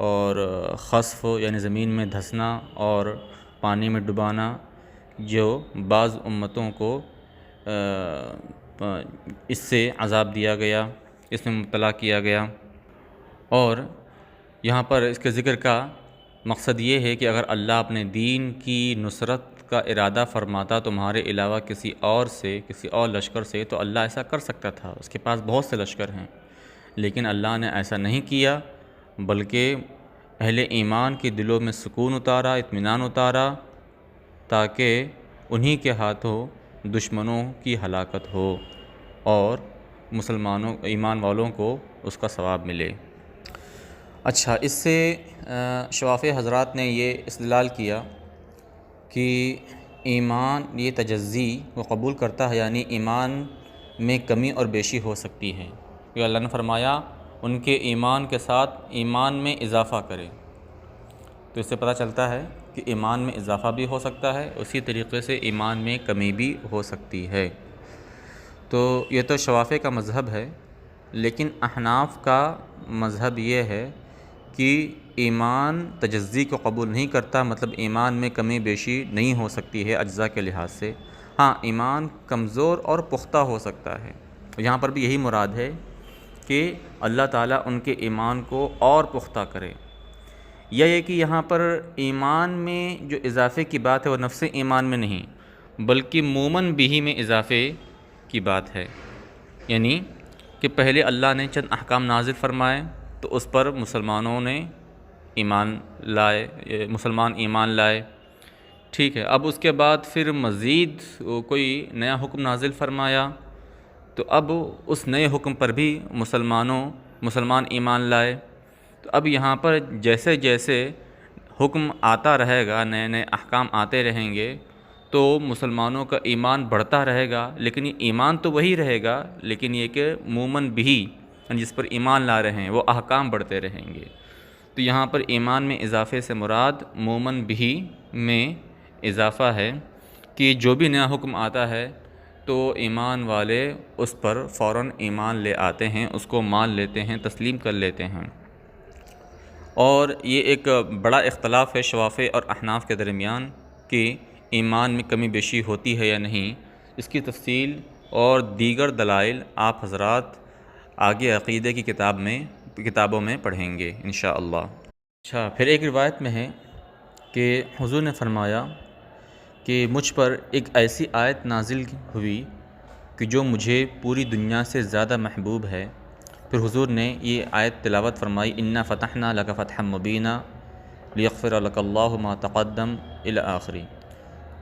اور خسف یعنی زمین میں دھسنا اور پانی میں ڈبانا، جو بعض امتوں کو اس سے عذاب دیا گیا، اس میں مبتلا کیا گیا۔ اور یہاں پر اس کے ذکر کا مقصد یہ ہے کہ اگر اللہ اپنے دین کی نصرت کا ارادہ فرماتا تمہارے علاوہ کسی اور سے، کسی اور لشکر سے، تو اللہ ایسا کر سکتا تھا، اس کے پاس بہت سے لشکر ہیں، لیکن اللہ نے ایسا نہیں کیا، بلکہ اہل ایمان کے دلوں میں سکون اتارا، اطمینان اتارا، تاکہ انہی کے ہاتھوں دشمنوں کی ہلاکت ہو اور مسلمانوں ایمان والوں کو اس کا ثواب ملے۔ اچھا، اس سے شوافی حضرات نے یہ استدلال کیا کہ ایمان یہ تجزی وہ قبول کرتا ہے، یعنی ایمان میں کمی اور بیشی ہو سکتی ہے، کہ اللہ نے فرمایا ان کے ایمان کے ساتھ ایمان میں اضافہ کرے، تو اس سے پتہ چلتا ہے کہ ایمان میں اضافہ بھی ہو سکتا ہے، اسی طریقے سے ایمان میں کمی بھی ہو سکتی ہے۔ تو یہ تو شوافی کا مذہب ہے، لیکن احناف کا مذہب یہ ہے کہ ایمان تجزی کو قبول نہیں کرتا، مطلب ایمان میں کمی بیشی نہیں ہو سکتی ہے اجزاء کے لحاظ سے، ہاں ایمان کمزور اور پختہ ہو سکتا ہے۔ یہاں پر بھی یہی مراد ہے کہ اللہ تعالیٰ ان کے ایمان کو اور پختہ کرے، یا یہ کہ یہاں پر ایمان میں جو اضافے کی بات ہے وہ نفس ایمان میں نہیں، بلکہ مومن بھی میں اضافے کی بات ہے، یعنی کہ پہلے اللہ نے چند احکام نازل فرمائے تو اس پر مسلمانوں نے ایمان لائے، مسلمان ایمان لائے، ٹھیک ہے، اب اس کے بعد پھر مزید کوئی نیا حکم نازل فرمایا تو اب اس نئے حکم پر بھی مسلمان ایمان لائے، تو اب یہاں پر جیسے جیسے حکم آتا رہے گا، نئے نئے احکام آتے رہیں گے، تو مسلمانوں کا ایمان بڑھتا رہے گا، لیکن یہ ایمان تو وہی رہے گا، لیکن یہ کہ مومن بھی جس پر ایمان لا رہے ہیں وہ احکام بڑھتے رہیں گے۔ تو یہاں پر ایمان میں اضافے سے مراد مومن بھی میں اضافہ ہے، کہ جو بھی نیا حکم آتا ہے تو ایمان والے اس پر فوراً ایمان لے آتے ہیں، اس کو مان لیتے ہیں، تسلیم کر لیتے ہیں۔ اور یہ ایک بڑا اختلاف ہے شوافی اور احناف کے درمیان کہ ایمان میں کمی بیشی ہوتی ہے یا نہیں، اس کی تفصیل اور دیگر دلائل آپ حضرات آگے عقیدے کی کتابوں میں پڑھیں گے انشاءاللہ۔ اچھا، پھر ایک روایت میں ہے کہ حضور نے فرمایا کہ مجھ پر ایک ایسی آیت نازل ہوئی کہ جو مجھے پوری دنیا سے زیادہ محبوب ہے۔ پھر حضور نے یہ آیت تلاوت فرمائی، انا فتحنا لک فتحا مبینا لیغفر لک اللہ ما تقدم الی آخری۔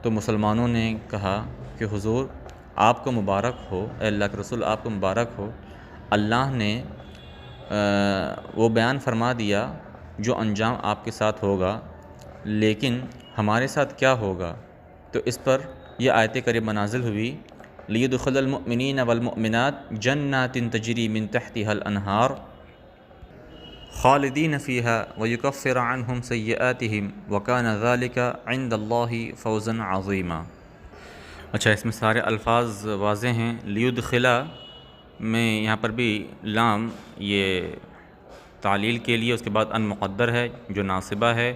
تو مسلمانوں نے کہا کہ حضور آپ کو مبارک ہو، اے اللہ کے رسول آپ کو مبارک ہو، اللہ نے وہ بیان فرما دیا جو انجام آپ کے ساتھ ہوگا، لیکن ہمارے ساتھ کیا ہوگا؟ تو اس پر یہ آیت کریمہ نازل ہوئی، لیدخل المؤمنین والمؤمنات جنات تجری من تحتها الانہار خالدین فیہا ویکفر عنہم سیئاتہم وکان ذلک عند اللہ فوزا عظیما۔ اچھا، اس میں سارے الفاظ واضح ہیں۔ لیدخلا میں یہاں پر بھی لام یہ تعلیل کے لیے، اس کے بعد ان مقدر ہے جو ناصبہ ہے،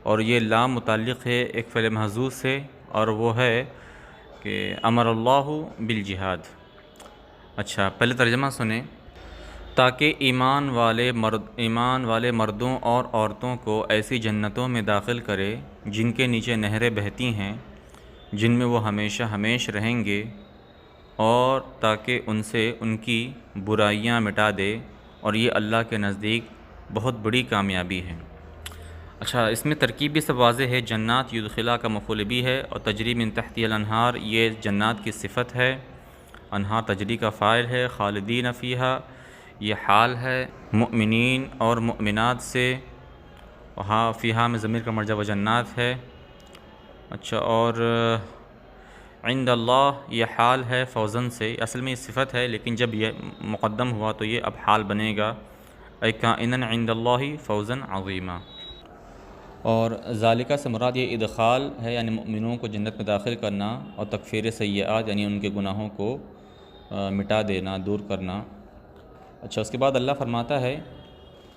اور یہ لام متعلق ہے ایک فعل محذوف سے، اور وہ ہے کہ امر اللہ بالجہاد۔ اچھا، پہلے ترجمہ سنیں۔ تاکہ ایمان والے مردوں اور عورتوں کو ایسی جنتوں میں داخل کرے جن کے نیچے نہریں بہتی ہیں، جن میں وہ ہمیشہ ہمیش رہیں گے، اور تاکہ ان سے ان کی برائیاں مٹا دے، اور یہ اللہ کے نزدیک بہت بڑی کامیابی ہے۔ اچھا، اس میں ترکیب بھی سب واضح ہے۔ جنات یدخلا کا مفعول بھی ہے، اور تجری من تحتها الانہار یہ جنات کی صفت ہے، انہار تجری کا فاعل ہے، خالدین فیہا یہ حال ہے، مؤمنین اور مؤمنات سے، وہاں فیہا میں ضمیر کا مرجع و جنات ہے۔ اچھا، اور عند اللہ یہ حال ہے فوزن سے، اصل میں یہ صفت ہے لیکن جب یہ مقدم ہوا تو یہ اب حال بنے گا، اے کائناً عند اللہ فوزن عظیما۔ اور ذالکہ سے مراد یہ ادخال ہے، یعنی مؤمنوں کو جنت میں داخل کرنا، اور تکفیر سیئات یعنی ان کے گناہوں کو مٹا دینا، دور کرنا۔ اچھا، اس کے بعد اللہ فرماتا ہے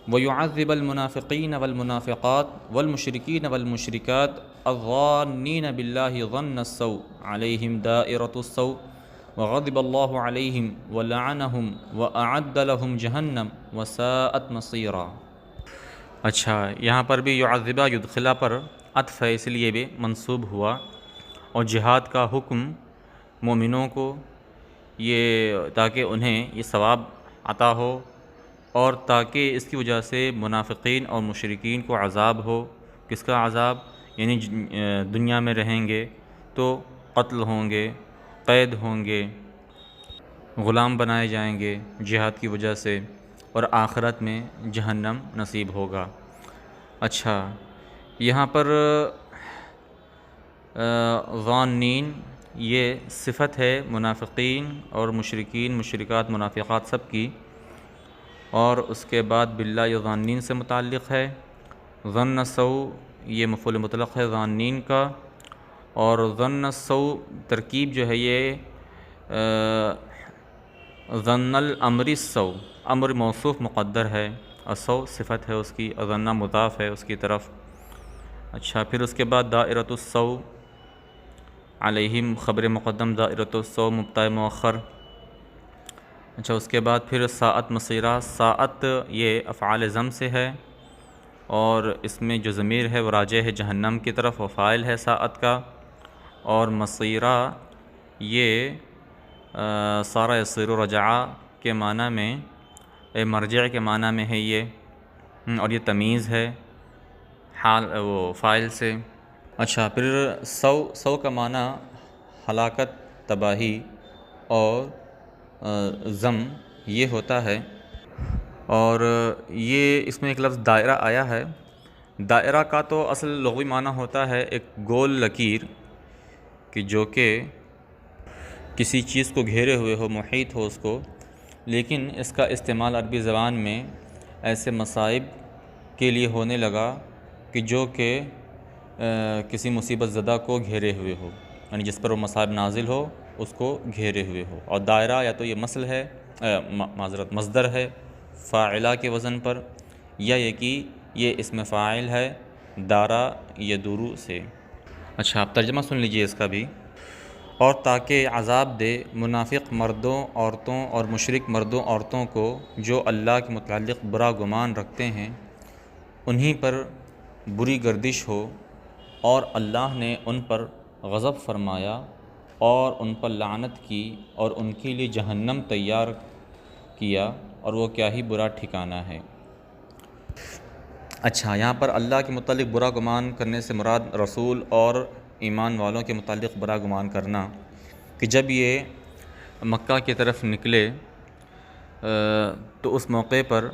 وَيُعَذِّبَ الْمُنَافِقِينَ وَالْمُنَافِقَاتِ وَالْمُشْرِكِينَ وَالْمُشْرِكَاتِ الظَّانِّينَ بِاللَّهِ ظَنَّ السَّوْءِ عَلَيْهِمْ دَائِرَةُ السَّوْءِ وَغَضِبَ اللَّهُ عَلَيْهِمْ وَلَعَنَهُمْ وَأَعَدَّ لَهُمْ جَهَنَّمَ وَسَاءَتْ مَصِيرًا۔ اچھا، یہاں پر بھی یعذبہ یدخلا پر عطف ہے، اس لیے بھی منصوب ہوا، اور جہاد کا حکم مومنوں کو یہ تاکہ انہیں یہ ثواب عطا ہو، اور تاکہ اس کی وجہ سے منافقین اور مشرکین کو عذاب ہو۔ کس کا عذاب؟ یعنی دنیا میں رہیں گے تو قتل ہوں گے، قید ہوں گے، غلام بنائے جائیں گے جہاد کی وجہ سے، اور آخرت میں جہنم نصیب ہوگا۔ اچھا، یہاں پر ظانین یہ صفت ہے منافقین اور مشرکین، مشرکات، منافقات سب کی، اور اس کے بعد باللہ یہ ظانین سے متعلق ہے۔ ظن السوء یہ مفعول مطلق ہے ظانین کا، اور ظن السوء ترکیب جو ہے یہ ظن الامر السوء، امر موصوف مقدر ہے، السوء صفت ہے اس کی، ظن مضاف ہے اس کی طرف۔ اچھا، پھر اس کے بعد دائرۃ السوء علیہم خبر مقدم، دائرۃ السوء مبتدا مؤخر۔ اچھا، اس کے بعد پھر ساعت مصیرہ، ساعت یہ افعال ضم سے ہے، اور اس میں جو ضمیر ہے وہ راجع ہے جہنم کی طرف، و فاعل ہے ساعت کا، اور مصیرہ یہ سارا یصیر رجعہ کے معنی میں، مرجع کے معنی میں ہے یہ، اور یہ تمیز ہے حال وہ فاعل سے۔ اچھا، پھر سو کا معنی ہلاکت، تباہی، اور ضم یہ ہوتا ہے، اور یہ اس میں ایک لفظ دائرہ آیا ہے۔ دائرہ کا تو اصل لغوی معنی ہوتا ہے ایک گول لکیر، کہ جو کہ کسی چیز کو گھیرے ہوئے ہو، محیط ہو اس کو، لیکن اس کا استعمال عربی زبان میں ایسے مصائب کے لیے ہونے لگا کہ جو کہ کسی مصیبت زدہ کو گھیرے ہوئے ہو، یعنی جس پر وہ مصائب نازل ہو اس کو گھیرے ہوئے ہو۔ اور دائرہ یا تو یہ مثل ہے، معذرت مصدر ہے فاعلہ کے وزن پر، یا یہ کہ یہ اسم فاعل ہے دارا یدورو سے۔ اچھا، آپ ترجمہ سن لیجئے اس کا بھی۔ اور تاکہ عذاب دے منافق مردوں عورتوں اور مشرک مردوں عورتوں کو جو اللہ کے متعلق برا گمان رکھتے ہیں، انہی پر بری گردش ہو، اور اللہ نے ان پر غضب فرمایا اور ان پر لعنت کی، اور ان کے لیے جہنم تیار کیا، اور وہ کیا ہی برا ٹھکانہ ہے۔ اچھا، یہاں پر اللہ کے متعلق برا گمان کرنے سے مراد رسول اور ایمان والوں کے متعلق برا گمان کرنا، کہ جب یہ مکہ کی طرف نکلے تو اس موقع پر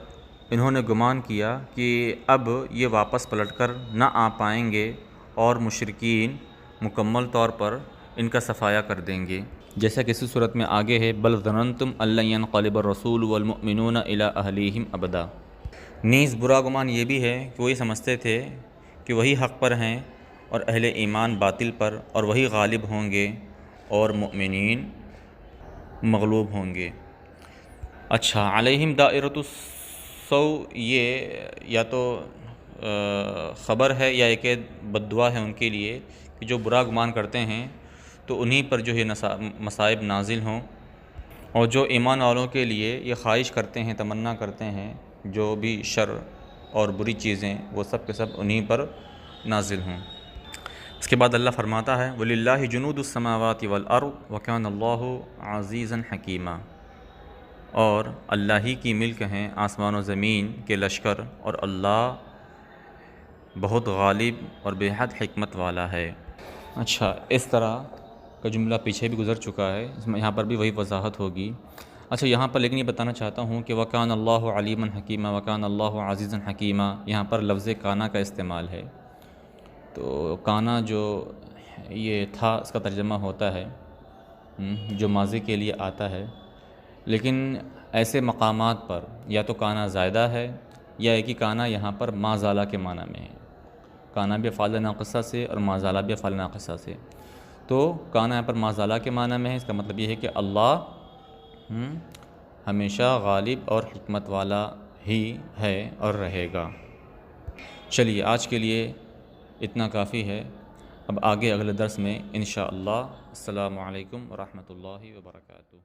انہوں نے گمان کیا کہ اب یہ واپس پلٹ کر نہ آ پائیں گے، اور مشرکین مکمل طور پر ان کا صفایا کر دیں گے، جیسا کہ اسی صورت میں آگے ہے بل ظننتم ان لن ينقلب الرسول والمؤمنون الى اہلیہم ابدا۔ نیز برا گمان یہ بھی ہے کہ وہی سمجھتے تھے کہ وہی حق پر ہیں اور اہل ایمان باطل پر، اور وہی غالب ہوں گے، اور مؤمنین مغلوب ہوں گے۔ اچھا، علیہم دائرۃ السو، یہ یا تو خبر ہے یا ایک بد دعا ہے ان کے لیے کہ جو برا گمان کرتے ہیں تو انہی پر جو ہے مصائب نازل ہوں، اور جو ایمان والوں کے لیے یہ خواہش کرتے ہیں، تمنا کرتے ہیں جو بھی شر اور بری چیزیں، وہ سب کے سب انہی پر نازل ہوں۔ اس کے بعد اللہ فرماتا ہے وَلِلَّهِ جُنُودُ السَّمَاوَاتِ وَالْأَرْضِ وَكَانَ اللَّهُ عَزِيزًا حَكِيمًا، اور اللہ ہی کی ملک ہیں آسمان و زمین کے لشکر، اور اللہ بہت غالب اور بے حد حکمت والا ہے۔ اچھا، اس طرح کا جملہ پیچھے بھی گزر چکا ہے، اس میں یہاں پر بھی وہی وضاحت ہوگی۔ اچھا، یہاں پر لیکن یہ بتانا چاہتا ہوں کہ وَكَانَ اللَّهُ عَلِيمًا حَكِيمًا وَكَانَ اللَّهُ عَزِيزًا حَكِيمًا، یہاں پر لفظ کانا کا استعمال ہے۔ تو کانا جو یہ تھا، اس کا ترجمہ ہوتا ہے جو ماضی کے لیے آتا ہے، لیکن ایسے مقامات پر یا تو کانا زائدہ ہے یا ایک ہی کانا یہاں پر ما زالہ کے معنی میں ہے۔ کانا بھی افعال ناقصہ سے اور ما زالہ بھی افعال ناقصہ سے، تو کانا یہاں پر ما زالہ کے معنی میں ہے۔ اس کا مطلب یہ ہے کہ اللہ ہمیشہ غالب اور حکمت والا ہی ہے اور رہے گا۔ چلیے، آج کے لیے اتنا کافی ہے، اب آگے اگلے درس میں انشاءاللہ۔ السلام علیکم ورحمۃ اللہ وبرکاتہ۔